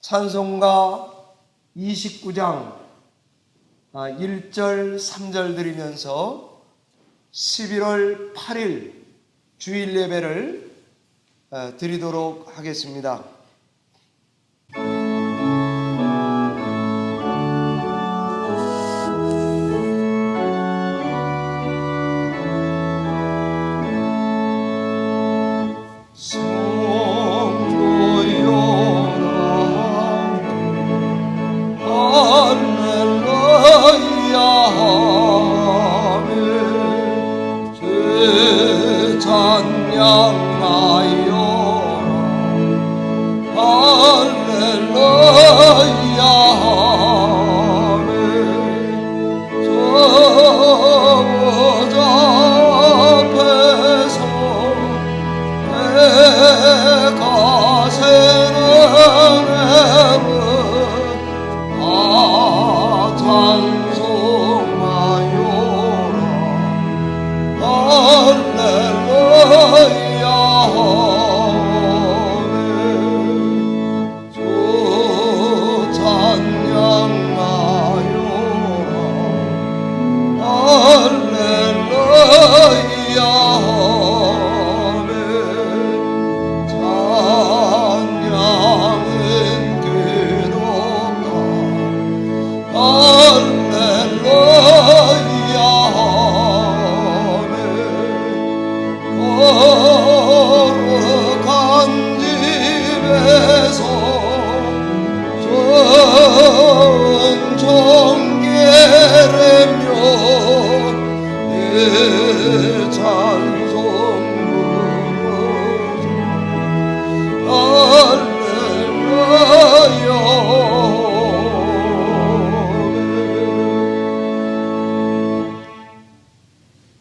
찬송가 29장 1절 3절 드리면서 11월 8일 주일 예배를 드리도록 하겠습니다.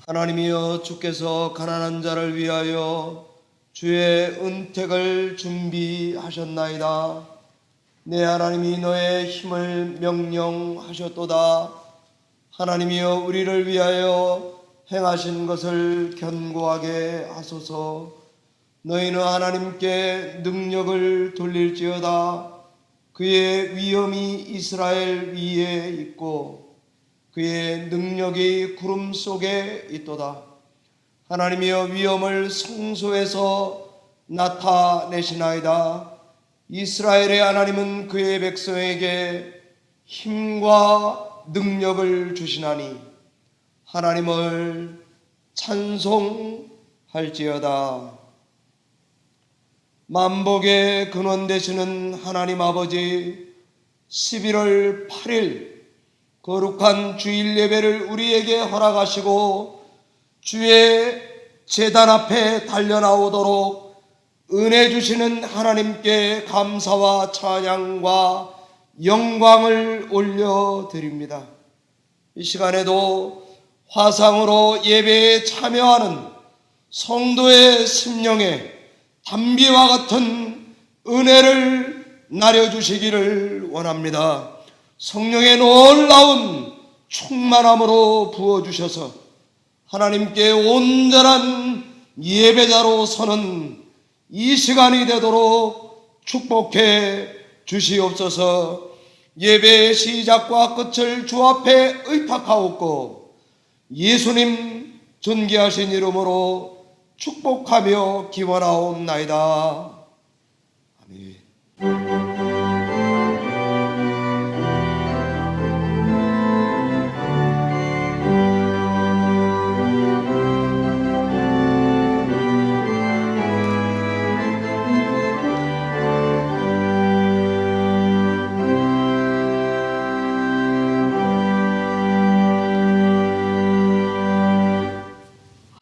하나님이여, 주께서 가난한 자를 위하여 주의 은택을 준비하셨나이다. 내 하나님이 너의 힘을 명령하셨도다. 하나님이여, 우리를 위하여 행하신 것을 견고하게 하소서. 너희는 하나님께 능력을 돌릴지어다. 그의 위엄이 이스라엘 위에 있고 그의 능력이 구름 속에 있도다. 하나님이여, 위엄을 성소에서 나타내시나이다. 이스라엘의 하나님은 그의 백성에게 힘과 능력을 주시나니 하나님을 찬송할지어다. 만복의 근원 되시는 하나님 아버지, 11월 8일 거룩한 주일 예배를 우리에게 허락하시고 주의 제단 앞에 달려나오도록 은혜 주시는 하나님께 감사와 찬양과 영광을 올려드립니다. 이 시간에도 화상으로 예배에 참여하는 성도의 심령에 담비와 같은 은혜를 나려주시기를 원합니다. 성령의 놀라운 충만함으로 부어주셔서 하나님께 온전한 예배자로 서는 이 시간이 되도록 축복해 주시옵소서. 예배의 시작과 끝을 주 앞에 의탁하옵고 예수님 존귀하신 이름으로 축복하며 기원하옵나이다. 아멘.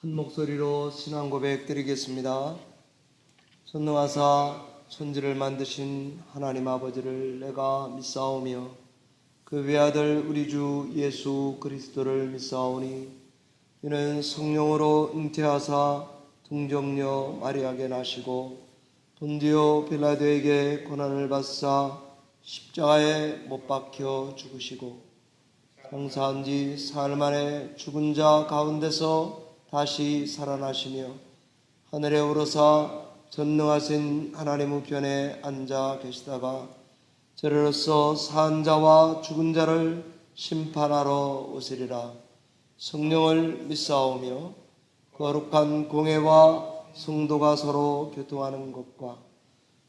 목소리로 신앙 고백 드리겠습니다. 전능하사 천지를 만드신 하나님 아버지를 내가 믿사오며 그 외아들 우리 주 예수 그리스도를 믿사오니 이는 성령으로 잉태하사 동정녀 마리아에게 나시고 본디오 빌라도에게 고난을 받사 십자가에 못 박혀 죽으시고 장사한 지 사흘 만에 죽은 자 가운데서 다시 살아나시며 하늘에 오르사 전능하신 하나님 우편에 앉아 계시다가 저리로서 산 자와 죽은 자를 심판하러 오시리라. 성령을 믿사오며 거룩한 공회와 성도가 서로 교통하는 것과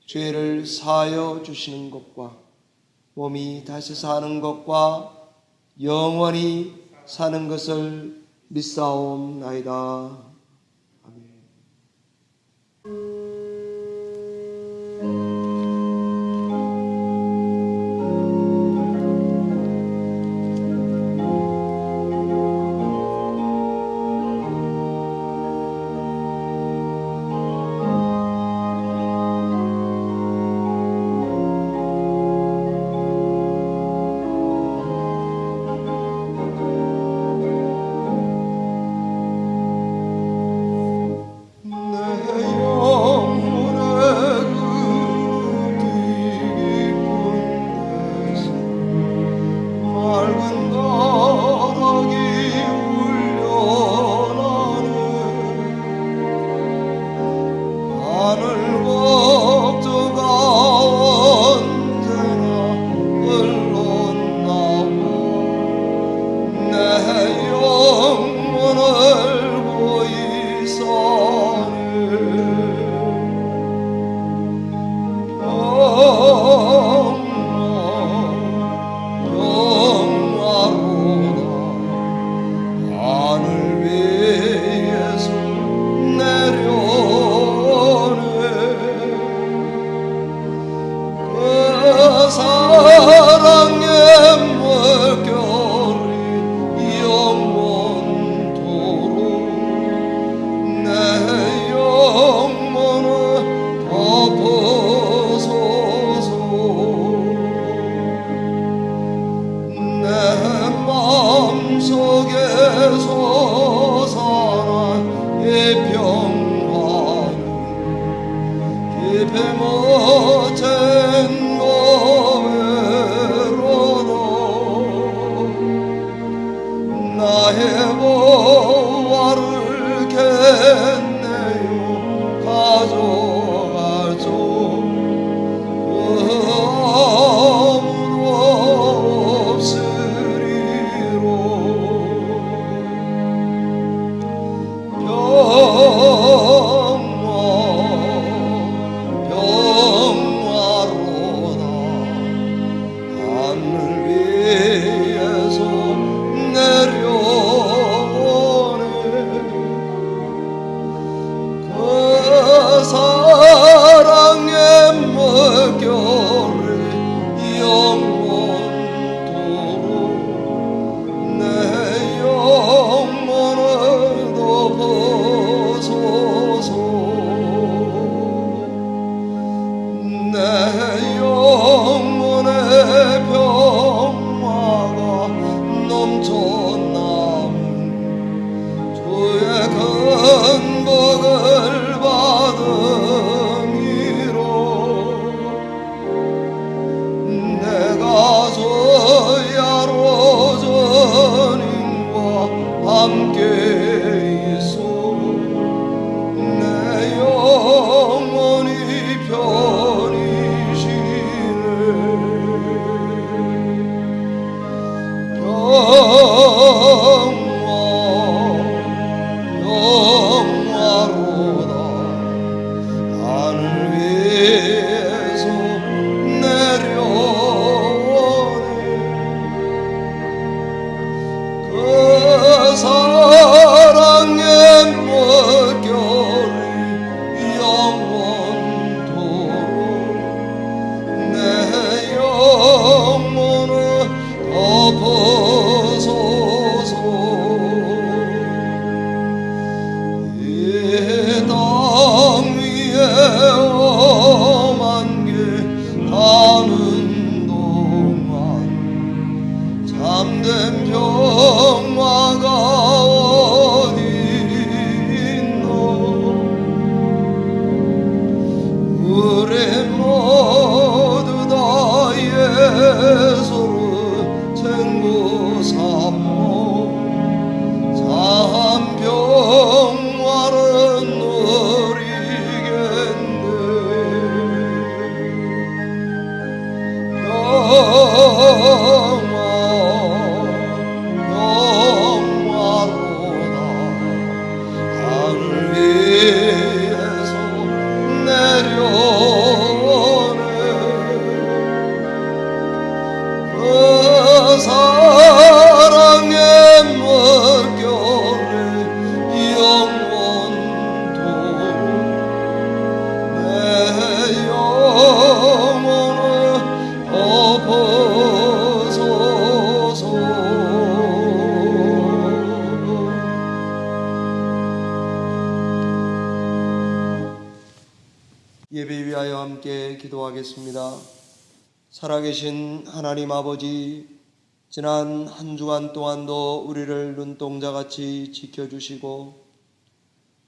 죄를 사하여 주시는 것과 몸이 다시 사는 것과 영원히 사는 것을 믿사옵나이다. 영화로다. 하늘 위에서 내려오네. 그 사랑의 물결에 영원토록 내 영혼을 덮어서서. 예배 위하여 함께 기도하겠습니다. 살아계신 하나님 아버지, 지난 한 주간 동안도 우리를 눈동자같이 지켜주시고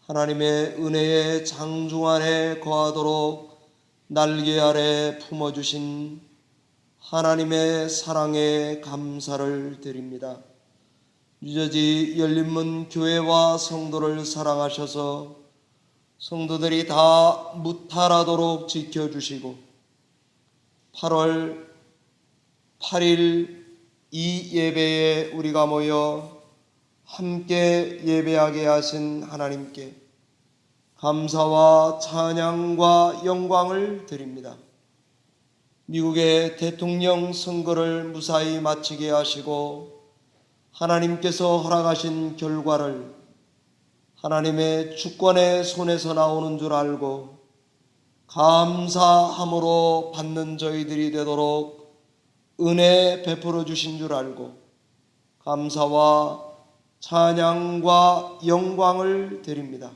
하나님의 은혜의 장중 안에 거하도록 날개 아래 품어주신 하나님의 사랑에 감사를 드립니다. 유저지 열린문 교회와 성도를 사랑하셔서 성도들이 다 무탈하도록 지켜주시고 8월 8일 이 예배에 우리가 모여 함께 예배하게 하신 하나님께 감사와 찬양과 영광을 드립니다. 미국의 대통령 선거를 무사히 마치게 하시고 하나님께서 허락하신 결과를 하나님의 주권의 손에서 나오는 줄 알고 감사함으로 받는 저희들이 되도록 은혜 베풀어 주신 줄 알고 감사와 찬양과 영광을 드립니다.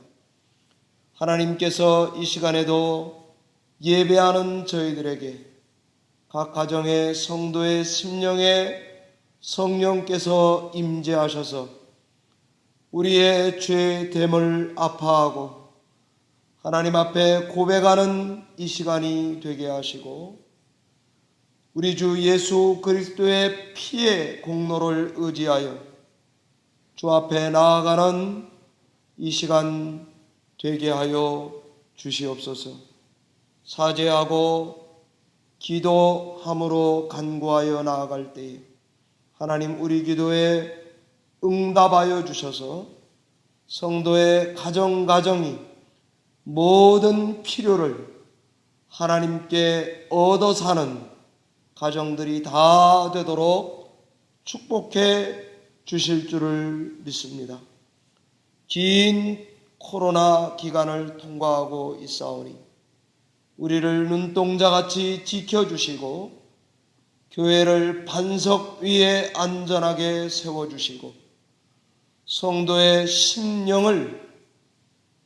하나님께서 이 시간에도 예배하는 저희들에게 각 가정의 성도의 심령에 성령께서 임재하셔서 우리의 죄됨을 아파하고 하나님 앞에 고백하는 이 시간이 되게 하시고 우리 주 예수 그리스도의 피의 공로를 의지하여 주 앞에 나아가는 이 시간 되게 하여 주시옵소서. 사죄하고 기도함으로 간구하여 나아갈 때에 하나님 우리 기도에 응답하여 주셔서 성도의 가정가정이 모든 필요를 하나님께 얻어 사는 가정들이 다 되도록 축복해 주실 줄을 믿습니다. 긴 코로나 기간을 통과하고 있사오니 우리를 눈동자같이 지켜주시고 교회를 반석 위에 안전하게 세워주시고 성도의 심령을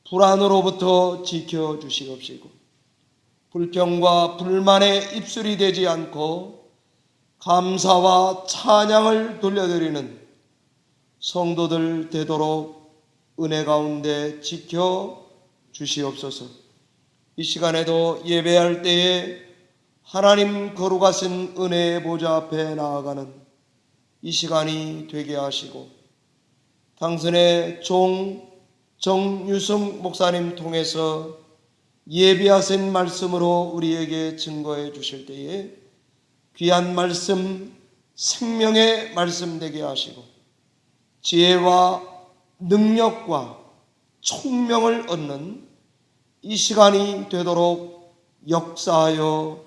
불안으로부터 지켜주시옵시고 불평과 불만의 입술이 되지 않고 감사와 찬양을 돌려드리는 성도들 되도록 은혜 가운데 지켜주시옵소서. 이 시간에도 예배할 때에 하나님 거룩하신 은혜의 보좌 앞에 나아가는 이 시간이 되게 하시고 당선의 종 정유승 목사님 통해서 예비하신 말씀으로 우리에게 증거해 주실 때에 귀한 말씀, 생명의 말씀 되게 하시고 지혜와 능력과 총명을 얻는 이 시간이 되도록 역사하여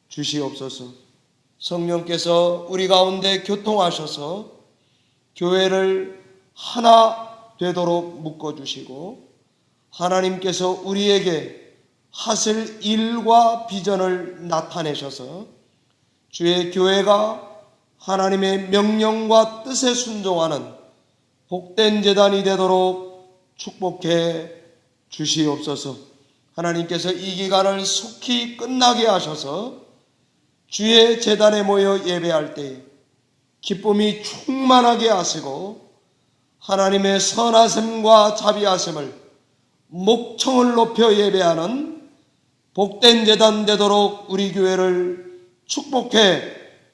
주시옵소서. 성령께서 우리 가운데 교통하셔서 교회를 하나 되도록 묶어주시고 하나님께서 우리에게 하실 일과 비전을 나타내셔서 주의 교회가 하나님의 명령과 뜻에 순종하는 복된 제단이 되도록 축복해 주시옵소서. 하나님께서 이 기간을 속히 끝나게 하셔서 주의 제단에 모여 예배할 때 기쁨이 충만하게 하시고 하나님의 선하심과 자비하심을 목청을 높여 예배하는 복된 제단 되도록 우리 교회를 축복해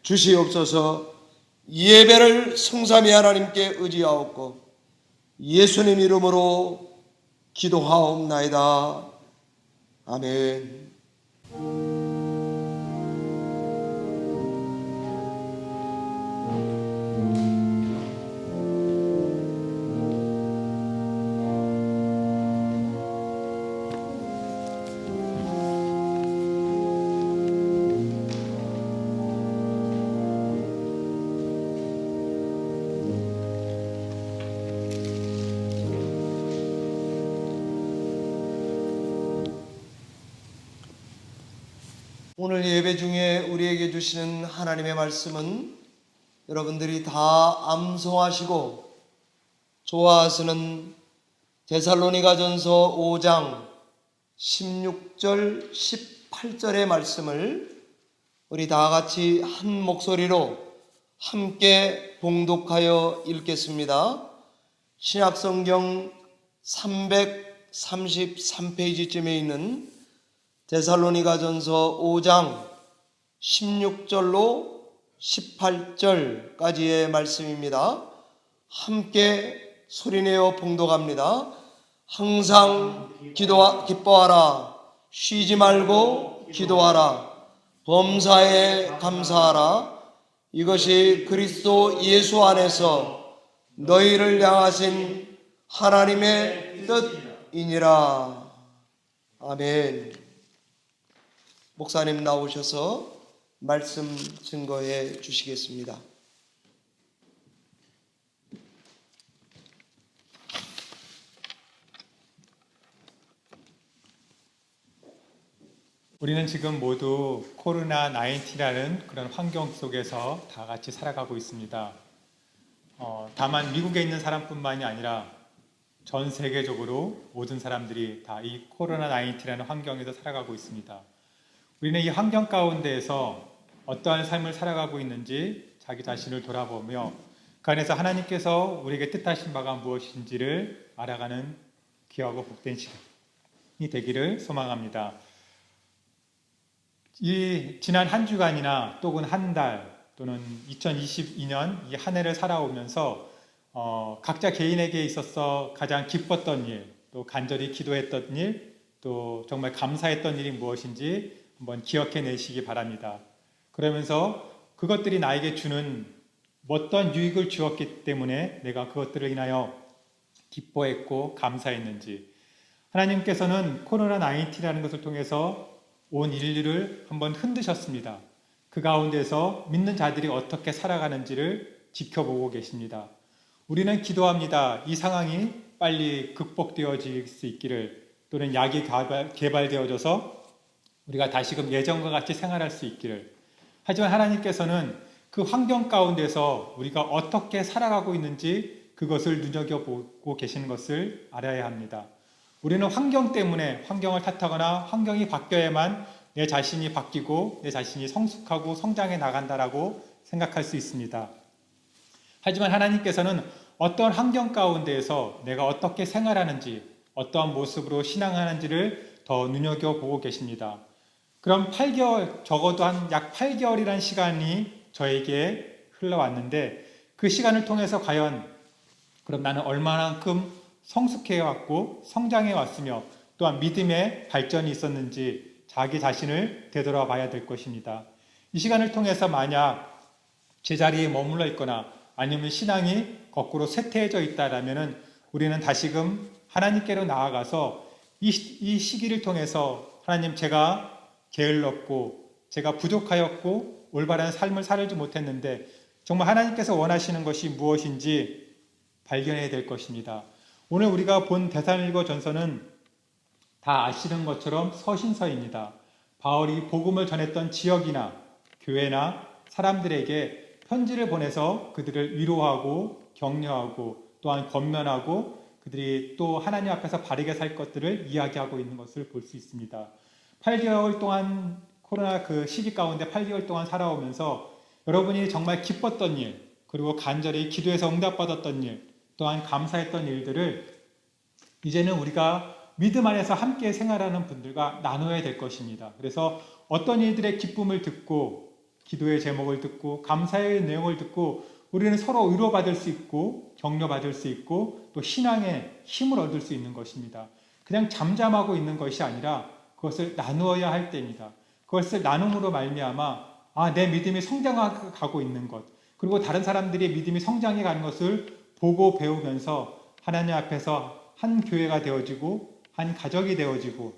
주시옵소서. 예배를 성삼위 하나님께 의지하옵고 예수님 이름으로 기도하옵나이다. 아멘. 오늘 예배 중에 우리에게 주시는 하나님의 말씀은 여러분들이 다 암송하시고 좋아하시는 데살로니가전서 5장 16절 18절의 말씀을 우리 다 같이 한 목소리로 함께 봉독하여 읽겠습니다. 신약성경 333페이지쯤에 있는 데살로니가전서 5장 16절로 18절까지의 말씀입니다. 함께 소리내어 봉독합니다. 항상 기뻐하라. 쉬지 말고 기도하라. 범사에 감사하라. 이것이 그리스도 예수 안에서 너희를 향하신 하나님의 뜻이니라. 아멘. 목사님 나오셔서 말씀 증거해 주시겠습니다. 우리는 지금 모두 코로나19라는 그런 환경 속에서 다 같이 살아가고 있습니다. 다만 미국에 있는 사람뿐만이 아니라 전 세계적으로 모든 사람들이 다 이 코로나19라는 환경에서 살아가고 있습니다. 우리는 이 환경 가운데에서 어떠한 삶을 살아가고 있는지 자기 자신을 돌아보며 그 안에서 하나님께서 우리에게 뜻하신 바가 무엇인지를 알아가는 귀하고 복된 시간이 되기를 소망합니다. 이 지난 한 주간이나 또는 한 달 또는 2022년 이 한 해를 살아오면서 각자 개인에게 있어서 가장 기뻤던 일, 또 간절히 기도했던 일, 또 정말 감사했던 일이 무엇인지 한번 기억해 내시기 바랍니다. 그러면서 그것들이 나에게 주는 어떤 유익을 주었기 때문에 내가 그것들을 인하여 기뻐했고 감사했는지, 하나님께서는 코로나19라는 것을 통해서 온 인류를 한번 흔드셨습니다. 그 가운데서 믿는 자들이 어떻게 살아가는지를 지켜보고 계십니다. 우리는 기도합니다. 이 상황이 빨리 극복되어질 수 있기를, 또는 약이 개발되어져서 우리가 다시금 예전과 같이 생활할 수 있기를. 하지만 하나님께서는 그 환경 가운데서 우리가 어떻게 살아가고 있는지 그것을 눈여겨보고 계시는 것을 알아야 합니다. 우리는 환경 때문에 환경을 탓하거나 환경이 바뀌어야만 내 자신이 바뀌고 내 자신이 성숙하고 성장해 나간다라고 생각할 수 있습니다. 하지만 하나님께서는 어떤 환경 가운데에서 내가 어떻게 생활하는지, 어떠한 모습으로 신앙하는지를 더 눈여겨보고 계십니다. 그럼 8개월, 적어도 한 약 8개월이라는 시간이 저에게 흘러왔는데, 그 시간을 통해서 과연 그럼 나는 얼마만큼 성숙해 왔고 성장해 왔으며 또한 믿음의 발전이 있었는지 자기 자신을 되돌아봐야 될 것입니다. 이 시간을 통해서 만약 제자리에 머물러 있거나 아니면 신앙이 거꾸로 쇠퇴해져 있다라면은 우리는 다시금 하나님께로 나아가서 이 시기를 통해서 하나님, 제가 게을렀고 제가 부족하였고 올바른 삶을 살지 못했는데 정말 하나님께서 원하시는 것이 무엇인지 발견해야 될 것입니다. 오늘 우리가 본 데살로니가전서는 다 아시는 것처럼 서신서입니다. 바울이 복음을 전했던 지역이나 교회나 사람들에게 편지를 보내서 그들을 위로하고 격려하고 또한 권면하고 그들이 또 하나님 앞에서 바르게 살 것들을 이야기하고 있는 것을 볼 수 있습니다. 8개월 동안 코로나 그 시기 가운데 8개월 동안 살아오면서 여러분이 정말 기뻤던 일, 그리고 간절히 기도해서 응답받았던 일, 또한 감사했던 일들을 이제는 우리가 믿음 안에서 함께 생활하는 분들과 나눠야 될 것입니다. 그래서 어떤 일들의 기쁨을 듣고 기도의 제목을 듣고 감사의 내용을 듣고 우리는 서로 위로받을 수 있고 격려받을 수 있고 또 신앙의 힘을 얻을 수 있는 것입니다. 그냥 잠잠하고 있는 것이 아니라 그것을 나누어야 할 때입니다. 그것을 나눔으로 말미암아 내 믿음이 성장하고 있는 것, 그리고 다른 사람들이 믿음이 성장해 가는 것을 보고 배우면서 하나님 앞에서 한 교회가 되어지고 한 가족이 되어지고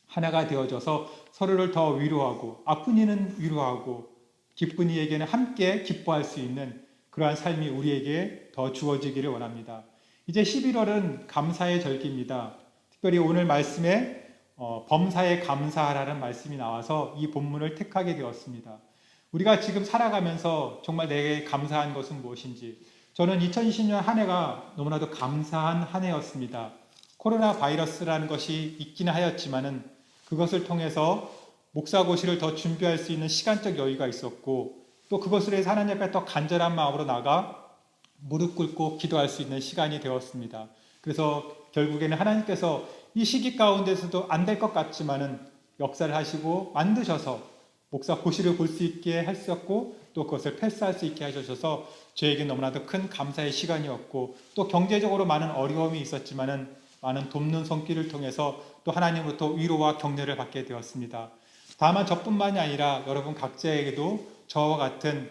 하나가 되어져서 서로를 더 위로하고 아픈 이는 위로하고 기쁜 이에게는 함께 기뻐할 수 있는 그러한 삶이 우리에게 더 주어지기를 원합니다. 이제 11월은 감사의 절기입니다. 특별히 오늘 말씀에 범사에 감사하라는 말씀이 나와서 이 본문을 택하게 되었습니다. 우리가 지금 살아가면서 정말 내게 감사한 것은 무엇인지, 저는 2020년 한 해가 너무나도 감사한 한 해였습니다. 코로나 바이러스라는 것이 있기는 하였지만은 그것을 통해서 목사고시를 더 준비할 수 있는 시간적 여유가 있었고, 또 그것을 위해서 하나님 앞에 더 간절한 마음으로 나가 무릎 꿇고 기도할 수 있는 시간이 되었습니다. 그래서 결국에는 하나님께서 이 시기 가운데서도 안 될 것 같지만은 역사를 하시고 만드셔서 목사 고시를 볼 수 있게 하셨고, 또 그것을 패스할 수 있게 하셔서 저에게 너무나도 큰 감사의 시간이었고, 또 경제적으로 많은 어려움이 있었지만은 많은 돕는 손길을 통해서 또 하나님으로부터 위로와 격려를 받게 되었습니다. 다만 저뿐만이 아니라 여러분 각자에게도 저와 같은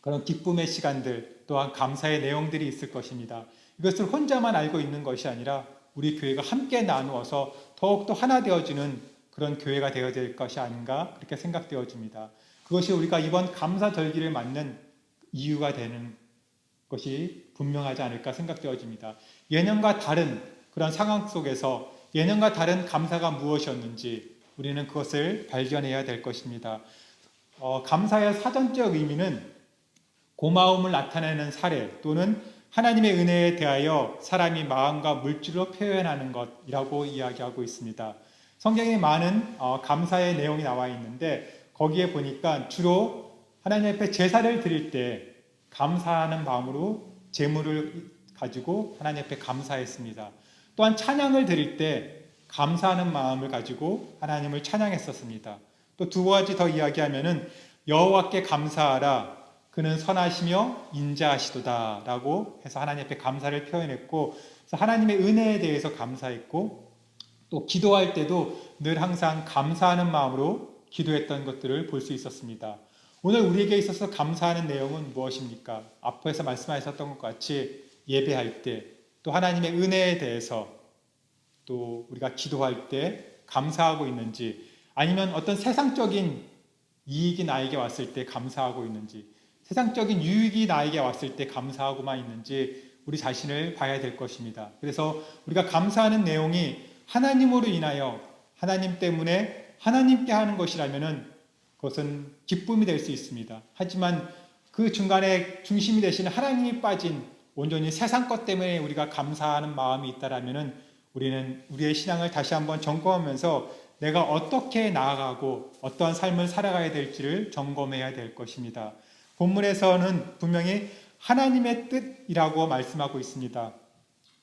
그런 기쁨의 시간들, 또한 감사의 내용들이 있을 것입니다. 이것을 혼자만 알고 있는 것이 아니라 우리 교회가 함께 나누어서 더욱더 하나 되어지는 그런 교회가 되어야 될 것이 아닌가, 그렇게 생각되어집니다. 그것이 우리가 이번 감사절기를 맞는 이유가 되는 것이 분명하지 않을까 생각되어집니다. 예년과 다른 그런 상황 속에서 예년과 다른 감사가 무엇이었는지 우리는 그것을 발견해야 될 것입니다. 감사의 사전적 의미는 고마움을 나타내는 사례 또는 하나님의 은혜에 대하여 사람이 마음과 물질로 표현하는 것이라고 이야기하고 있습니다. 성경에 많은 감사의 내용이 나와 있는데, 거기에 보니까 주로 하나님 앞에 제사를 드릴 때 감사하는 마음으로 제물을 가지고 하나님 앞에 감사했습니다. 또한 찬양을 드릴 때 감사하는 마음을 가지고 하나님을 찬양했었습니다. 또 두 가지 더 이야기하면은 여호와께 감사하라, 그는 선하시며 인자하시도다 라고 해서 하나님 앞에 감사를 표현했고, 그래서 하나님의 은혜에 대해서 감사했고, 또 기도할 때도 늘 항상 감사하는 마음으로 기도했던 것들을 볼 수 있었습니다. 오늘 우리에게 있어서 감사하는 내용은 무엇입니까? 앞에서 말씀하셨던 것 같이 예배할 때, 또 하나님의 은혜에 대해서 또 우리가 기도할 때 감사하고 있는지, 아니면 어떤 세상적인 이익이 나에게 왔을 때 감사하고 있는지, 세상적인 유익이 나에게 왔을 때 감사하고만 있는지 우리 자신을 봐야 될 것입니다. 그래서 우리가 감사하는 내용이 하나님으로 인하여 하나님 때문에 하나님께 하는 것이라면은 그것은 기쁨이 될 수 있습니다. 하지만 그 중간에 중심이 되시는 하나님이 빠진 온전히 세상 것 때문에 우리가 감사하는 마음이 있다라면은 우리는 우리의 신앙을 다시 한번 점검하면서 내가 어떻게 나아가고 어떠한 삶을 살아가야 될지를 점검해야 될 것입니다. 본문에서는 분명히 하나님의 뜻이라고 말씀하고 있습니다.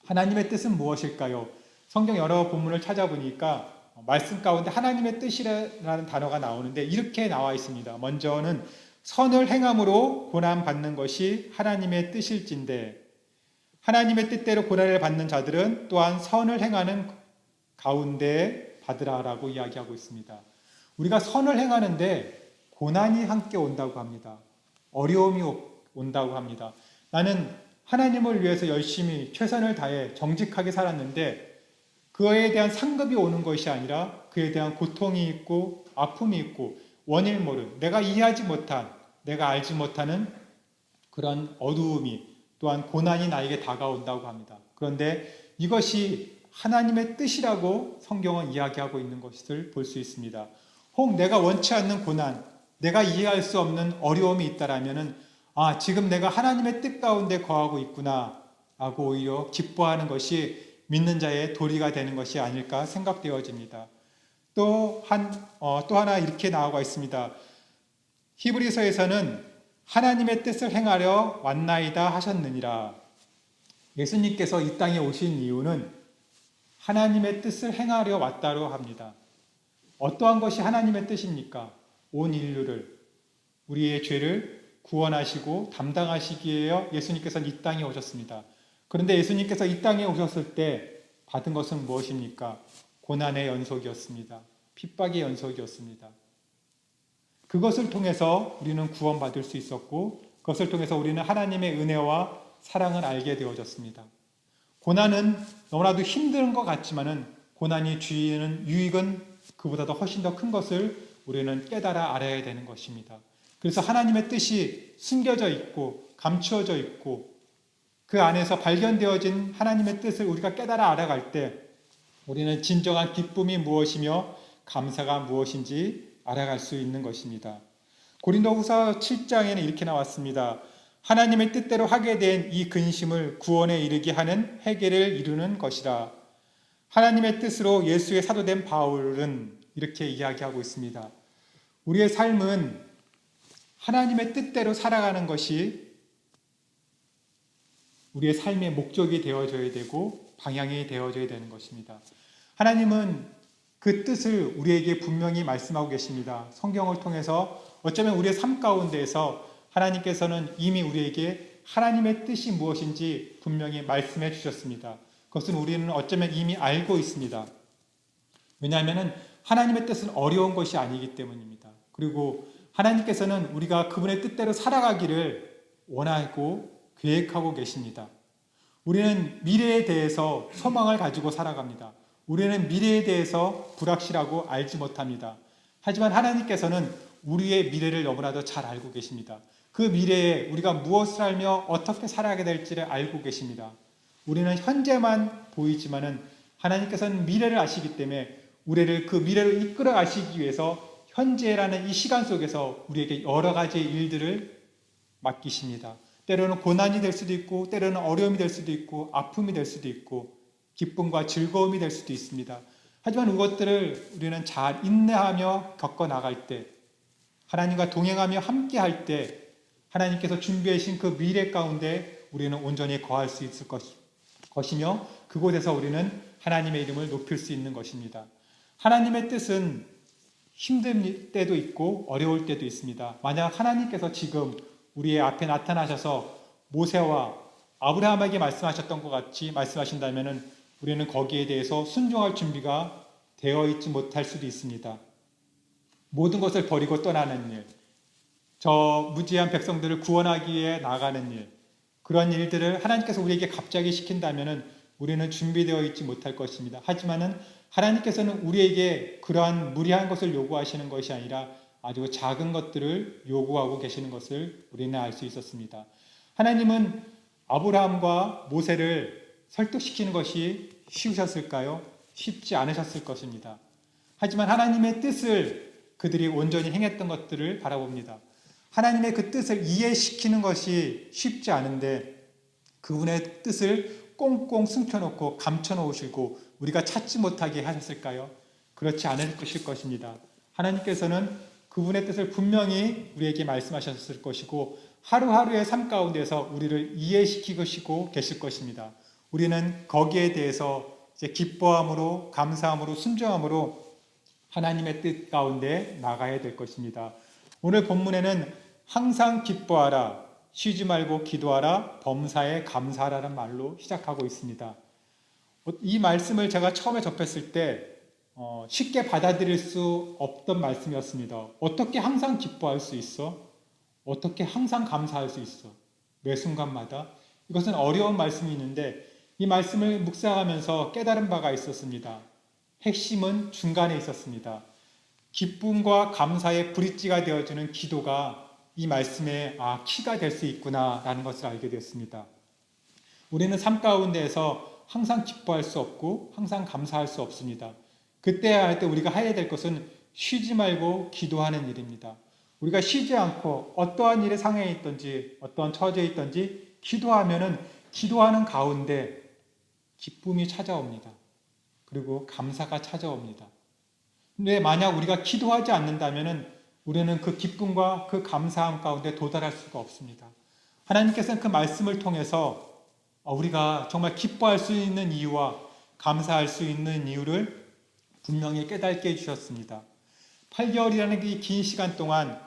하나님의 뜻은 무엇일까요? 성경 여러 본문을 찾아보니까 말씀 가운데 하나님의 뜻이라는 단어가 나오는데 이렇게 나와 있습니다. 먼저는 선을 행함으로 고난받는 것이 하나님의 뜻일진데, 하나님의 뜻대로 고난을 받는 자들은 또한 선을 행하는 가운데 받으라라고 이야기하고 있습니다. 우리가 선을 행하는데 고난이 함께 온다고 합니다. 어려움이 온다고 합니다. 나는 하나님을 위해서 열심히 최선을 다해 정직하게 살았는데 그에 대한 상급이 오는 것이 아니라 그에 대한 고통이 있고 아픔이 있고 원일 모른, 내가 이해하지 못한, 내가 알지 못하는 그런 어두움이, 또한 고난이 나에게 다가온다고 합니다. 그런데 이것이 하나님의 뜻이라고 성경은 이야기하고 있는 것을 볼 수 있습니다. 혹 내가 원치 않는 고난, 내가 이해할 수 없는 어려움이 있다라면은 지금 내가 하나님의 뜻 가운데 거하고 있구나 하고 오히려 기뻐하는 것이 믿는 자의 도리가 되는 것이 아닐까 생각되어집니다. 또 하나 이렇게 나와 있습니다. 히브리서에서는 하나님의 뜻을 행하려 왔나이다 하셨느니라. 예수님께서 이 땅에 오신 이유는 하나님의 뜻을 행하려 왔다고 합니다. 어떠한 것이 하나님의 뜻입니까? 온 인류를, 우리의 죄를 구원하시고 담당하시기 위해 예수님께서는 이 땅에 오셨습니다. 그런데 예수님께서 이 땅에 오셨을 때 받은 것은 무엇입니까? 고난의 연속이었습니다. 핍박의 연속이었습니다. 그것을 통해서 우리는 구원받을 수 있었고, 그것을 통해서 우리는 하나님의 은혜와 사랑을 알게 되어졌습니다. 고난은 너무나도 힘든 것 같지만은 고난이 주는 유익은 그보다도 훨씬 더 큰 것을 우리는 깨달아 알아야 되는 것입니다. 그래서 하나님의 뜻이 숨겨져 있고 감추어져 있고 그 안에서 발견되어진 하나님의 뜻을 우리가 깨달아 알아갈 때 우리는 진정한 기쁨이 무엇이며 감사가 무엇인지 알아갈 수 있는 것입니다. 고린도후서 7장에는 이렇게 나왔습니다. 하나님의 뜻대로 하게 된 이 근심을 구원에 이르게 하는 회개를 이루는 것이라. 하나님의 뜻으로 예수의 사도된 바울은 이렇게 이야기하고 있습니다. 우리의 삶은 하나님의 뜻대로 살아가는 것이 우리의 삶의 목적이 되어져야 되고 방향이 되어져야 되는 것입니다. 하나님은 그 뜻을 우리에게 분명히 말씀하고 계십니다. 성경을 통해서 어쩌면 우리의 삶 가운데에서 하나님께서는 이미 우리에게 하나님의 뜻이 무엇인지 분명히 말씀해 주셨습니다. 그것은 우리는 어쩌면 이미 알고 있습니다. 왜냐하면 하나님의 뜻은 어려운 것이 아니기 때문입니다. 그리고 하나님께서는 우리가 그분의 뜻대로 살아가기를 원하고 계획하고 계십니다. 우리는 미래에 대해서 소망을 가지고 살아갑니다. 우리는 미래에 대해서 불확실하고 알지 못합니다. 하지만 하나님께서는 우리의 미래를 너무나도 잘 알고 계십니다. 그 미래에 우리가 무엇을 알며 어떻게 살아가게 될지를 알고 계십니다. 우리는 현재만 보이지만은 하나님께서는 미래를 아시기 때문에 우리를 그 미래를 이끌어 가시기 위해서 현재라는 이 시간 속에서 우리에게 여러 가지 일들을 맡기십니다. 때로는 고난이 될 수도 있고, 때로는 어려움이 될 수도 있고, 아픔이 될 수도 있고, 기쁨과 즐거움이 될 수도 있습니다. 하지만 그것들을 우리는 잘 인내하며 겪어 나갈 때, 하나님과 동행하며 함께 할 때, 하나님께서 준비해 주신 그 미래 가운데 우리는 온전히 거할 수 있을 것이며, 그곳에서 우리는 하나님의 이름을 높일 수 있는 것입니다. 하나님의 뜻은 힘든 때도 있고 어려울 때도 있습니다. 만약 하나님께서 지금 우리의 앞에 나타나셔서 모세와 아브라함에게 말씀하셨던 것 같이 말씀하신다면 우리는 거기에 대해서 순종할 준비가 되어 있지 못할 수도 있습니다. 모든 것을 버리고 떠나는 일, 저 무지한 백성들을 구원하기 위해 나가는 일, 그런 일들을 하나님께서 우리에게 갑자기 시킨다면 우리는 준비되어 있지 못할 것입니다. 하지만은 하나님께서는 우리에게 그러한 무리한 것을 요구하시는 것이 아니라 아주 작은 것들을 요구하고 계시는 것을 우리는 알 수 있었습니다. 하나님은 아브라함과 모세를 설득시키는 것이 쉬우셨을까요? 쉽지 않으셨을 것입니다. 하지만 하나님의 뜻을 그들이 온전히 행했던 것들을 바라봅니다. 하나님의 그 뜻을 이해시키는 것이 쉽지 않은데 그분의 뜻을 꽁꽁 숨겨놓고 감춰놓으시고 우리가 찾지 못하게 하셨을까요? 그렇지 않을 것입니다. 하나님께서는 그분의 뜻을 분명히 우리에게 말씀하셨을 것이고 하루하루의 삶 가운데서 우리를 이해시키고 계실 것입니다. 우리는 거기에 대해서 이제 기뻐함으로 감사함으로 순종함으로 하나님의 뜻 가운데 나가야 될 것입니다. 오늘 본문에는 항상 기뻐하라, 쉬지 말고 기도하라, 범사에 감사하라는 말로 시작하고 있습니다. 이 말씀을 제가 처음에 접했을 때 쉽게 받아들일 수 없던 말씀이었습니다. 어떻게 항상 기뻐할 수 있어? 어떻게 항상 감사할 수 있어? 매 순간마다? 이것은 어려운 말씀이 있는데 이 말씀을 묵상하면서 깨달은 바가 있었습니다. 핵심은 중간에 있었습니다. 기쁨과 감사의 브릿지가 되어주는 기도가 이 말씀의 키가 될 수 있구나라는 것을 알게 되었습니다. 우리는 삶 가운데에서 항상 기뻐할 수 없고 항상 감사할 수 없습니다. 그때 할 때 우리가 해야 될 것은 쉬지 말고 기도하는 일입니다. 우리가 쉬지 않고 어떠한 일에 상해 있든지 어떠한 처지에 있든지 기도하면은 기도하는 가운데 기쁨이 찾아옵니다. 그리고 감사가 찾아옵니다. 근데 만약 우리가 기도하지 않는다면은 우리는 그 기쁨과 그 감사함 가운데 도달할 수가 없습니다. 하나님께서는 그 말씀을 통해서 우리가 정말 기뻐할 수 있는 이유와 감사할 수 있는 이유를 분명히 깨닫게 해주셨습니다. 8개월이라는 이 긴 시간 동안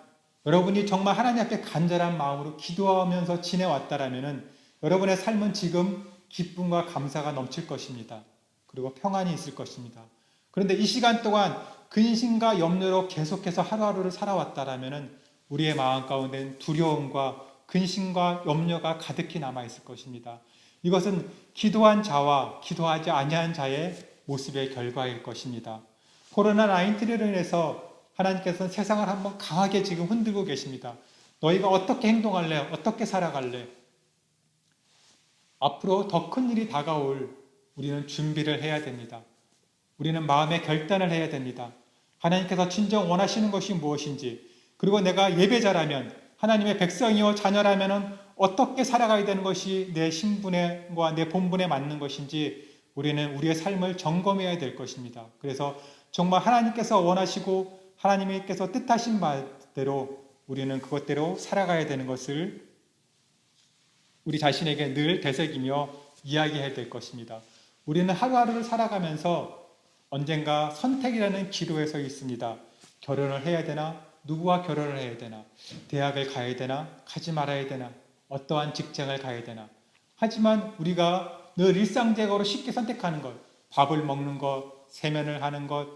여러분이 정말 하나님 앞에 간절한 마음으로 기도하면서 지내왔다라면 여러분의 삶은 지금 기쁨과 감사가 넘칠 것입니다. 그리고 평안이 있을 것입니다. 그런데 이 시간 동안 근심과 염려로 계속해서 하루하루를 살아왔다라면 우리의 마음 가운데는 두려움과 근심과 염려가 가득히 남아있을 것입니다. 이것은 기도한 자와 기도하지 아니한 자의 모습의 결과일 것입니다. 코로나19로 인해서 하나님께서는 세상을 한번 강하게 지금 흔들고 계십니다. 너희가 어떻게 행동할래? 어떻게 살아갈래? 앞으로 더 큰 일이 다가올 우리는 준비를 해야 됩니다. 우리는 마음의 결단을 해야 됩니다. 하나님께서 진정 원하시는 것이 무엇인지, 그리고 내가 예배자라면, 하나님의 백성이요 자녀라면 어떻게 살아가야 되는 것이 내 신분과 내 본분에 맞는 것인지 우리는 우리의 삶을 점검해야 될 것입니다. 그래서 정말 하나님께서 원하시고 하나님께서 뜻하신 바대로 우리는 그것대로 살아가야 되는 것을 우리 자신에게 늘 되새기며 이야기해야 될 것입니다. 우리는 하루하루를 살아가면서 언젠가 선택이라는 기로에 서 있습니다. 결혼을 해야 되나? 누구와 결혼을 해야 되나? 대학을 가야 되나? 가지 말아야 되나? 어떠한 직장을 가야 되나? 하지만 우리가 늘 일상적으로 쉽게 선택하는 것, 밥을 먹는 것, 세면을 하는 것,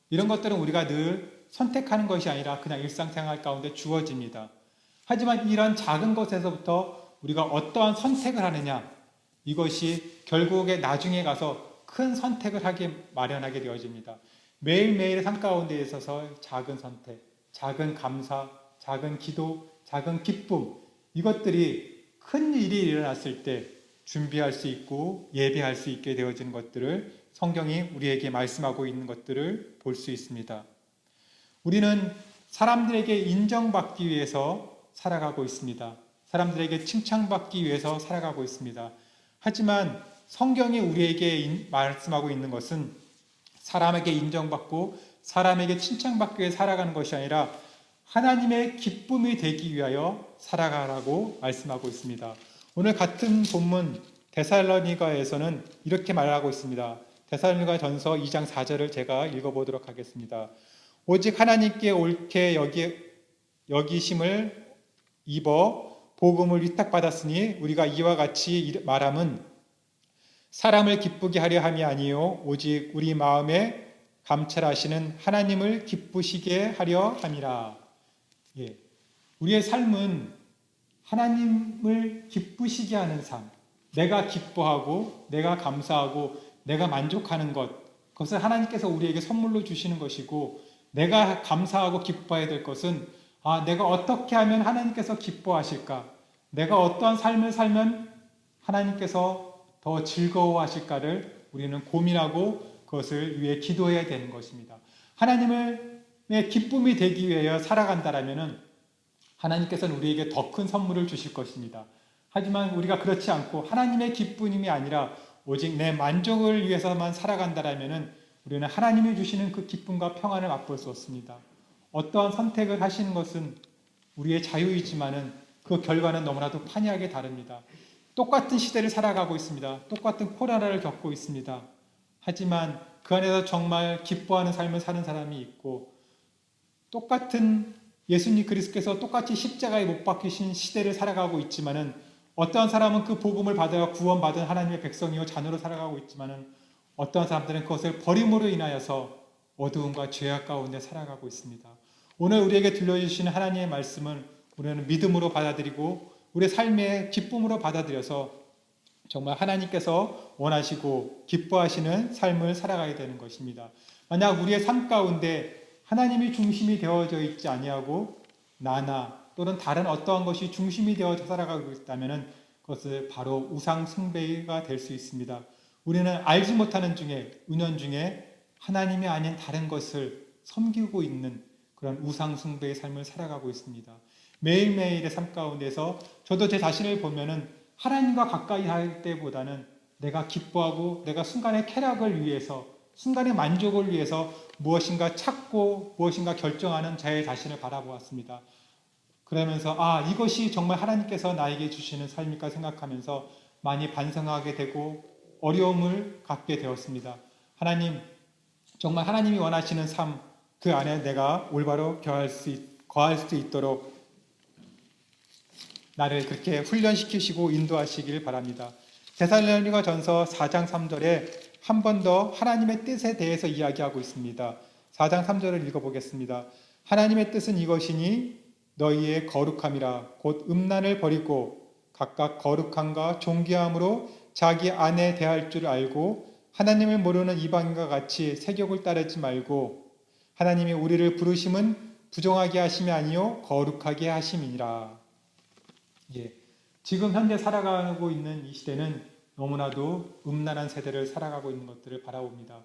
이런 것들은 우리가 늘 선택하는 것이 아니라 그냥 일상생활 가운데 주어집니다. 하지만 이런 작은 것에서부터 우리가 어떠한 선택을 하느냐, 이것이 결국에 나중에 가서 큰 선택을 하게 마련하게 되어집니다. 매일매일의 삶 가운데 있어서 작은 선택, 작은 감사, 작은 기도, 작은 기쁨, 이것들이 큰 일이 일어났을 때 준비할 수 있고 예배할 수 있게 되어지는 것들을 성경이 우리에게 말씀하고 있는 것들을 볼 수 있습니다. 우리는 사람들에게 인정받기 위해서 살아가고 있습니다. 사람들에게 칭찬받기 위해서 살아가고 있습니다. 하지만 성경이 우리에게 말씀하고 있는 것은 사람에게 인정받고 사람에게 칭찬받기 위해 살아가는 것이 아니라 하나님의 기쁨이 되기 위하여 살아가라고 말씀하고 있습니다. 오늘 같은 본문 데살로니가에서는 이렇게 말하고 있습니다. 데살로니가 전서 2장 4절을 제가 읽어보도록 하겠습니다. 오직 하나님께 옳게 여기심을 입어 복음을 위탁받았으니 우리가 이와 같이 말함은 사람을 기쁘게 하려 함이 아니요 오직 우리 마음에 감찰하시는 하나님을 기쁘시게 하려 함이라. 예. 우리의 삶은 하나님을 기쁘시게 하는 삶, 내가 기뻐하고 내가 감사하고 내가 만족하는 것, 그것을 하나님께서 우리에게 선물로 주시는 것이고, 내가 감사하고 기뻐해야 될 것은 내가 어떻게 하면 하나님께서 기뻐하실까, 내가 어떠한 삶을 살면 하나님께서 더 즐거워하실까를 우리는 고민하고 그것을 위해 기도해야 되는 것입니다. 하나님의 기쁨이 되기 위하여 살아간다라면 하나님께서는 우리에게 더 큰 선물을 주실 것입니다. 하지만 우리가 그렇지 않고 하나님의 기쁨이 아니라 오직 내 만족을 위해서만 살아간다라면 우리는 하나님이 주시는 그 기쁨과 평안을 맛볼 수 없습니다. 어떠한 선택을 하시는 것은 우리의 자유이지만은 그 결과는 너무나도 판이하게 다릅니다. 똑같은 시대를 살아가고 있습니다. 똑같은 코로나를 겪고 있습니다. 하지만 그 안에서 정말 기뻐하는 삶을 사는 사람이 있고, 똑같은 예수님 그리스도께서 똑같이 십자가에 못 박히신 시대를 살아가고 있지만은 어떠한 사람은 그 복음을 받아 구원받은 하나님의 백성이요 자녀로 살아가고 있지만은 어떠한 사람들은 그것을 버림으로 인하여서 어두움과 죄악 가운데 살아가고 있습니다. 오늘 우리에게 들려주시는 하나님의 말씀은 우리는 믿음으로 받아들이고 우리의 삶의 기쁨으로 받아들여서 정말 하나님께서 원하시고 기뻐하시는 삶을 살아가야 되는 것입니다. 만약 우리의 삶 가운데 하나님이 중심이 되어져 있지 아니하고 나나 또는 다른 어떠한 것이 중심이 되어져 살아가고 있다면 그것은 바로 우상 숭배가 될 수 있습니다. 우리는 알지 못하는 중에 은연중에 하나님이 아닌 다른 것을 섬기고 있는 그런 우상 숭배의 삶을 살아가고 있습니다. 매일매일의 삶 가운데서 저도 제 자신을 보면은 하나님과 가까이 할 때보다는 내가 기뻐하고 내가 순간의 쾌락을 위해서, 순간의 만족을 위해서 무엇인가 찾고 무엇인가 결정하는 제 자신을 바라보았습니다. 그러면서 이것이 정말 하나님께서 나에게 주시는 삶일까 생각하면서 많이 반성하게 되고 어려움을 갖게 되었습니다. 하나님, 정말 하나님이 원하시는 삶, 그 안에 내가 올바로 거할 수 있도록 나를 그렇게 훈련시키시고 인도하시길 바랍니다. 데살로니가 전서 4장 3절에 한 번 더 하나님의 뜻에 대해서 이야기하고 있습니다. 4장 3절을 읽어보겠습니다. 하나님의 뜻은 이것이니 너희의 거룩함이라 곧 음란을 버리고 각각 거룩함과 존귀함으로 자기 안에 대할 줄 알고 하나님을 모르는 이방인과 같이 세욕을 따르지 말고 하나님이 우리를 부르심은 부정하게 하심이 아니요 거룩하게 하심이니라. 지금 현재 살아가고 있는 이 시대는 너무나도 음란한 세대를 살아가고 있는 것들을 바라봅니다.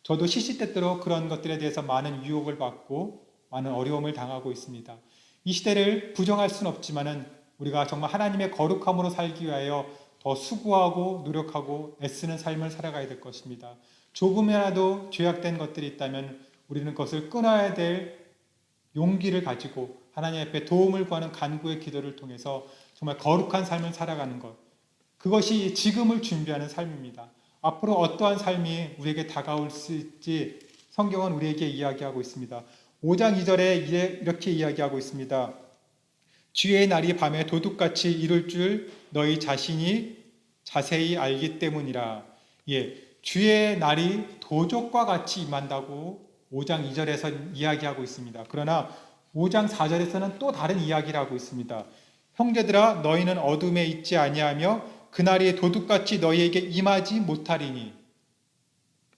저도 시시때때로 그런 것들에 대해서 많은 유혹을 받고 많은 어려움을 당하고 있습니다. 이 시대를 부정할 수는 없지만은 우리가 정말 하나님의 거룩함으로 살기 위하여 더 수고하고 노력하고 애쓰는 삶을 살아가야 될 것입니다. 조금이라도 죄악된 것들이 있다면 우리는 그것을 끊어야 될 용기를 가지고 하나님 앞에 도움을 구하는 간구의 기도를 통해서 정말 거룩한 삶을 살아가는 것, 그것이 지금을 준비하는 삶입니다. 앞으로 어떠한 삶이 우리에게 다가올 수 있을지 성경은 우리에게 이야기하고 있습니다. 5장 2절에 이렇게 이야기하고 있습니다. 주의 날이 밤에 도둑같이 이룰 줄 너희 자신이 자세히 알기 때문이라. 주의 날이 도적과 같이 임한다고 5장 2절에서 이야기하고 있습니다. 그러나 5장 4절에서는 또 다른 이야기를 하고 있습니다. 형제들아 너희는 어둠에 있지 아니하며 그날이 도둑같이 너희에게 임하지 못하리니.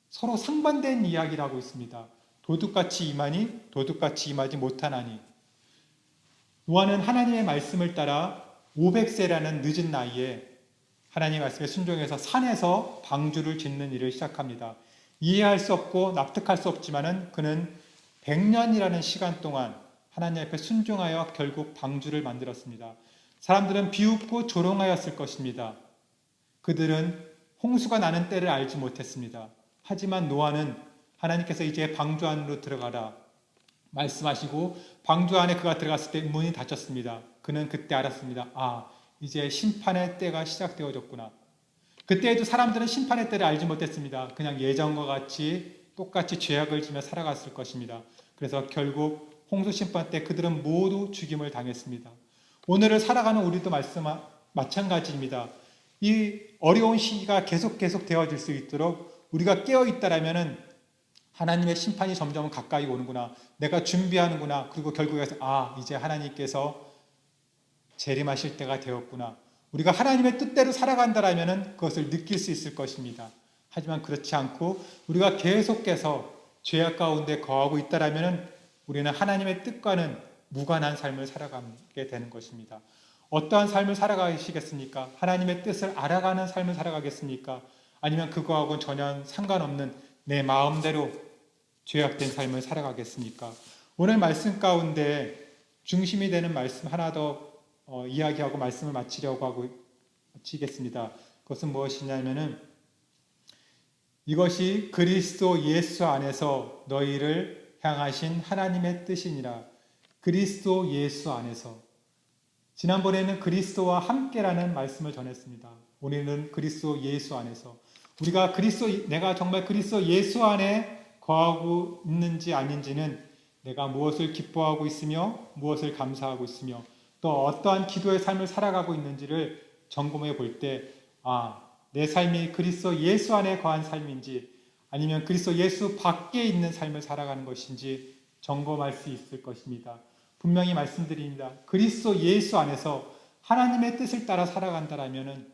서로 상반된 이야기를 하고 있습니다. 도둑같이 임하니 도둑같이 임하지 못하나니. 노아는 하나님의 말씀을 따라 500세라는 늦은 나이에 하나님의 말씀에 순종해서 산에서 방주를 짓는 일을 시작합니다. 이해할 수 없고 납득할 수 없지만은 그는 100년이라는 시간 동안 하나님 앞에 순종하여 결국 방주를 만들었습니다. 사람들은 비웃고 조롱하였을 것입니다. 그들은 홍수가 나는 때를 알지 못했습니다. 하지만 노아는 하나님께서 이제 방주 안으로 들어가라 말씀하시고 방주 안에 그가 들어갔을 때 문이 닫혔습니다. 그는 그때 알았습니다. 이제 심판의 때가 시작되어졌구나. 그때에도 사람들은 심판의 때를 알지 못했습니다. 그냥 예전과 같이 똑같이 죄악을 지며 살아갔을 것입니다. 그래서 결국 홍수 심판 때 그들은 모두 죽임을 당했습니다. 오늘을 살아가는 우리도 마찬가지입니다. 이 어려운 시기가 계속 되어질 수 있도록 우리가 깨어있다라면은 하나님의 심판이 점점 가까이 오는구나. 내가 준비하는구나. 그리고 결국에서 이제 하나님께서 재림하실 때가 되었구나. 우리가 하나님의 뜻대로 살아간다라면은 그것을 느낄 수 있을 것입니다. 하지만 그렇지 않고 우리가 계속해서 죄악 가운데 거하고 있다라면은 우리는 하나님의 뜻과는 무관한 삶을 살아가게 되는 것입니다. 어떠한 삶을 살아가시겠습니까? 하나님의 뜻을 알아가는 삶을 살아가겠습니까? 아니면 그거하고는 전혀 상관없는 내 마음대로 죄악된 삶을 살아가겠습니까? 오늘 말씀 가운데 중심이 되는 말씀 하나 더 이야기하고 말씀을 마치겠습니다. 그것은 무엇이냐면은 이것이 그리스도 예수 안에서 너희를 향하신 하나님의 뜻이니라. 그리스도 예수 안에서. 지난번에는 그리스도와 함께라는 말씀을 전했습니다. 오늘은 그리스도 예수 안에서. 내가 정말 그리스도 예수 안에 거하고 있는지 아닌지는 내가 무엇을 기뻐하고 있으며 무엇을 감사하고 있으며 또 어떠한 기도의 삶을 살아가고 있는지를 점검해 볼 때 내 삶이 그리스도 예수 안에 거한 삶인지 아니면 그리스도 예수 밖에 있는 삶을 살아가는 것인지 점검할 수 있을 것입니다. 분명히 말씀드립니다. 그리스도 예수 안에서 하나님의 뜻을 따라 살아간다라면은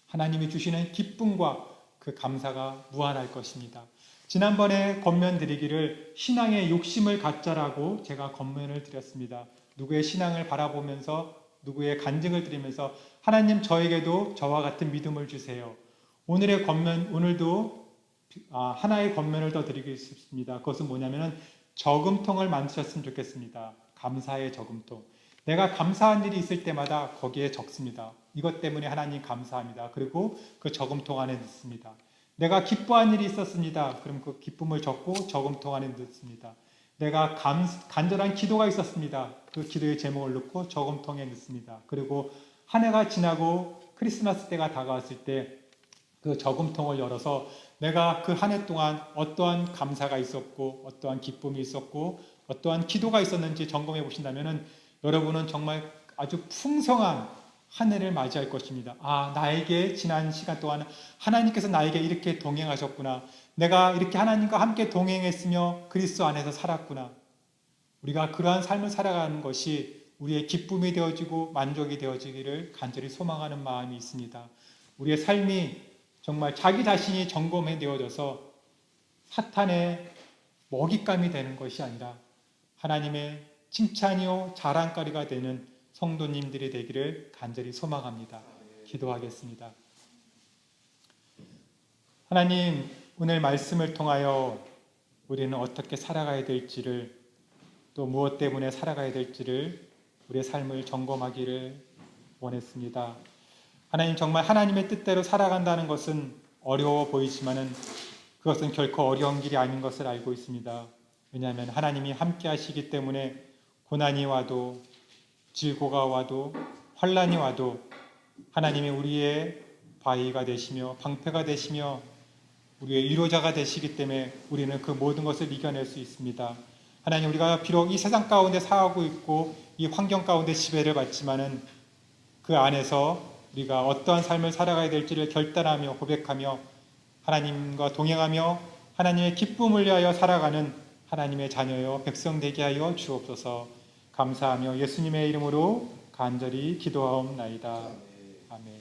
하나님이 주시는 기쁨과 그 감사가 무한할 것입니다. 지난번에 권면 드리기를 신앙의 욕심을 갖자라고 제가 권면을 드렸습니다. 누구의 신앙을 바라보면서 누구의 간증을 드리면서 하나님 저에게도 저와 같은 믿음을 주세요. 오늘도 하나의 권면을 더 드리고 싶습니다. 그것은 뭐냐면은 저금통을 만드셨으면 좋겠습니다. 감사의 저금통. 내가 감사한 일이 있을 때마다 거기에 적습니다. 이것 때문에 하나님 감사합니다. 그리고 그 저금통 안에 넣습니다. 내가 기뻐한 일이 있었습니다. 그럼 그 기쁨을 적고 저금통 안에 넣습니다. 내가 간절한 기도가 있었습니다. 그 기도의 제목을 넣고 저금통에 넣습니다. 그리고 한 해가 지나고 크리스마스 때가 다가왔을 때 그 저금통을 열어서 내가 그 한 해 동안 어떠한 감사가 있었고 어떠한 기쁨이 있었고 어떠한 기도가 있었는지 점검해 보신다면 여러분은 정말 아주 풍성한 한 해를 맞이할 것입니다. 나에게 지난 시간 동안 하나님께서 나에게 이렇게 동행하셨구나. 내가 이렇게 하나님과 함께 동행했으며 그리스도 안에서 살았구나. 우리가 그러한 삶을 살아가는 것이 우리의 기쁨이 되어지고 만족이 되어지기를 간절히 소망하는 마음이 있습니다. 우리의 삶이 정말 자기 자신이 점검해 되어져서 사탄의 먹잇감이 되는 것이 아니라 하나님의 칭찬이요 자랑거리가 되는 성도님들이 되기를 간절히 소망합니다. 기도하겠습니다. 하나님, 오늘 말씀을 통하여 우리는 어떻게 살아가야 될지를, 또 무엇 때문에 살아가야 될지를 우리의 삶을 점검하기를 원했습니다. 하나님, 정말 하나님의 뜻대로 살아간다는 것은 어려워 보이지만은 그것은 결코 어려운 길이 아닌 것을 알고 있습니다. 왜냐하면 하나님이 함께 하시기 때문에 고난이 와도, 질고가 와도, 환난이 와도 하나님이 우리의 바위가 되시며 방패가 되시며 우리의 위로자가 되시기 때문에 우리는 그 모든 것을 이겨낼 수 있습니다. 하나님, 우리가 비록 이 세상 가운데 살아가고 있고 이 환경 가운데 지배를 받지만은 그 안에서 우리가 어떠한 삶을 살아가야 될지를 결단하며 고백하며 하나님과 동행하며 하나님의 기쁨을 위하여 살아가는 하나님의 자녀여 백성 되게 하여 주옵소서. 감사하며 예수님의 이름으로 간절히 기도하옵나이다. 아멘.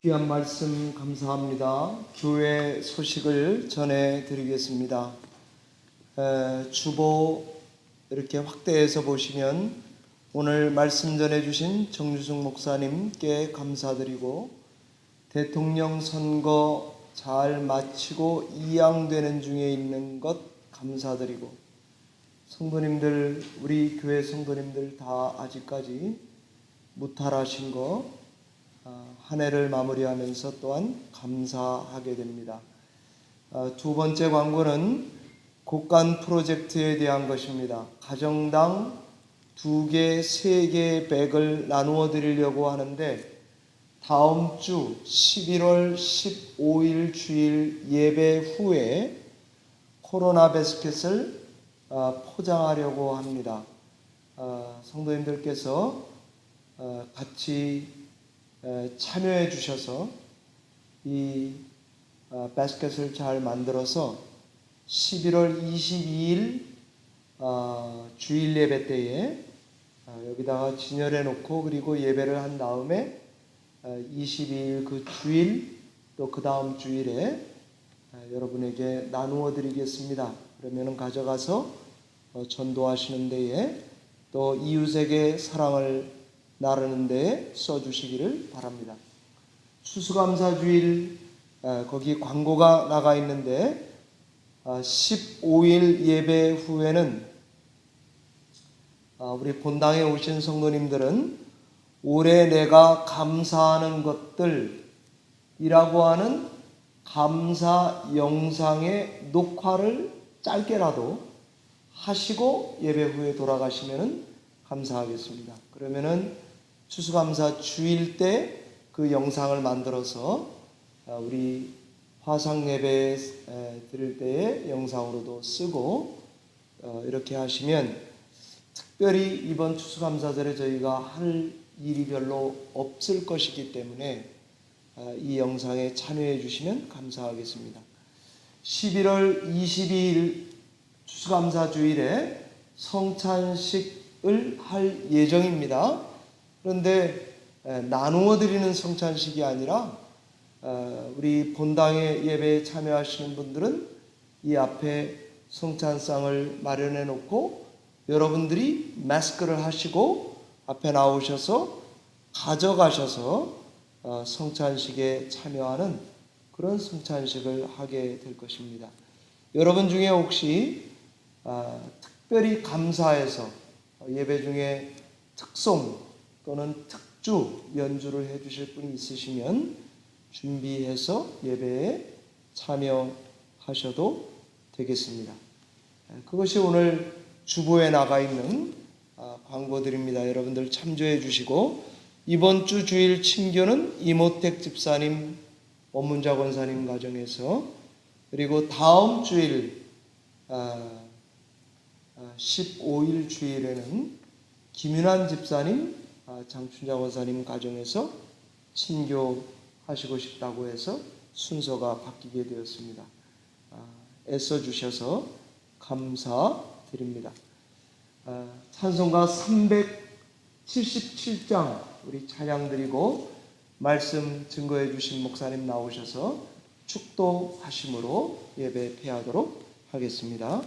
귀한 말씀 감사합니다. 교회 소식을 전해드리겠습니다. 주보 이렇게 확대해서 보시면 오늘 말씀 전해주신 정주승 목사님께 감사드리고, 대통령 선거 잘 마치고 이양되는 중에 있는 것 감사드리고, 성도님들, 우리 교회 성도님들 다 아직까지 무탈하신 거 한 해를 마무리하면서 또한 감사하게 됩니다. 두 번째 광고는 곡간 프로젝트에 대한 것입니다. 가정당 2개, 3개 백을 나누어 드리려고 하는데, 다음 주 11월 15일 주일 예배 후에 코로나 바스켓을 포장하려고 합니다. 성도님들께서 같이 참여해 주셔서 이 바스켓을 잘 만들어서 11월 22일 주일 예배 때에 여기다가 진열해 놓고, 그리고 예배를 한 다음에 22일 그 주일 또 그 다음 주일에 여러분에게 나누어 드리겠습니다. 그러면 가져가서 전도하시는 데에 또 이웃에게 사랑을 나르는 데에 써주시기를 바랍니다. 추수감사주일 거기 광고가 나가 있는데, 15일 예배 후에는 우리 본당에 오신 성도님들은 올해 내가 감사하는 것들이라고 하는 감사 영상의 녹화를 짧게라도 하시고 예배 후에 돌아가시면 감사하겠습니다. 그러면은 추수감사 주일 때 그 영상을 만들어서 우리 화상 예배 드릴 때의 영상으로도 쓰고, 이렇게 하시면 특별히 이번 추수감사절에 저희가 할 일이 별로 없을 것이기 때문에 이 영상에 참여해 주시면 감사하겠습니다. 11월 22일 추수감사 주일에 성찬식을 할 예정입니다. 그런데 나누어 드리는 성찬식이 아니라 우리 본당의 예배에 참여하시는 분들은 이 앞에 성찬상을 마련해 놓고 여러분들이 마스크를 하시고 앞에 나오셔서 가져가셔서 성찬식에 참여하는 그런 성찬식을 하게 될 것입니다. 여러분 중에 혹시 특별히 감사해서 예배 중에 특송 또는 특주 연주를 해 주실 분이 있으시면 준비해서 예배에 참여하셔도 되겠습니다. 그것이 오늘 주보에 나가 있는 광고들입니다. 여러분들 참조해 주시고, 이번 주 주일 친교는 이모택 집사님, 원문자 권사님 가정에서, 그리고 다음 주일 15일 주일에는 김윤환 집사님, 장춘자 권사님 가정에서 친교하게 하시고 싶다고 해서 순서가 바뀌게 되었습니다. 애써 주셔서 감사드립니다. 찬송가 377장 우리 찬양 드리고 말씀 증거해 주신 목사님 나오셔서 축도하심으로 예배 폐하도록 하겠습니다.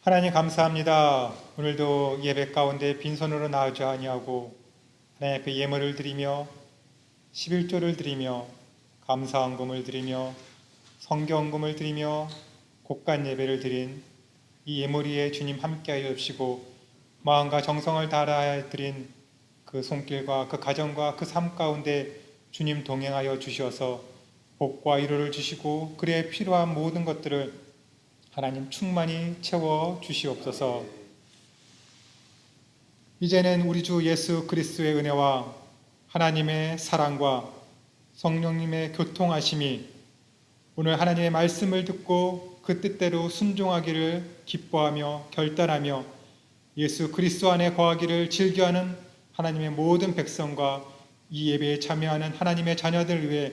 하나님 감사합니다. 오늘도 예배 가운데 빈손으로 나오지 아니하고 하나님 앞에 예물을 드리며 11조를 드리며 감사헌금을 드리며 성경금을 드리며 곡간 예배를 드린 이 예물 위에 주님 함께하여 주시고 마음과 정성을 다하여 드린 그 손길과 그 가정과 그 삶 가운데 주님 동행하여 주셔서 복과 위로를 주시고 그에 필요한 모든 것들을 하나님 충만히 채워 주시옵소서. 이제는 우리 주 예수 그리스도의 은혜와 하나님의 사랑과 성령님의 교통하심이 오늘 하나님의 말씀을 듣고 그 뜻대로 순종하기를 기뻐하며 결단하며 예수 그리스도 안에 거하기를 즐겨하는 하나님의 모든 백성과 이 예배에 참여하는 하나님의 자녀들 위해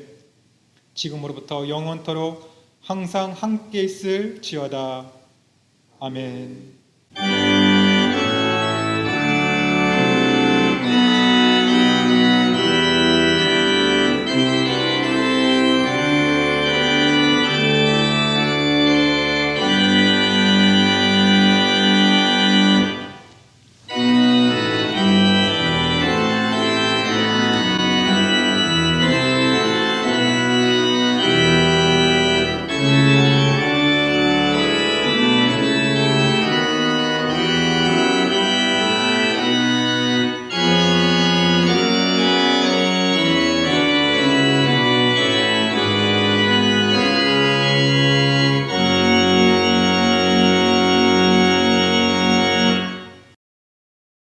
지금으로부터 영원토록 항상 함께 있을지어다. 아멘.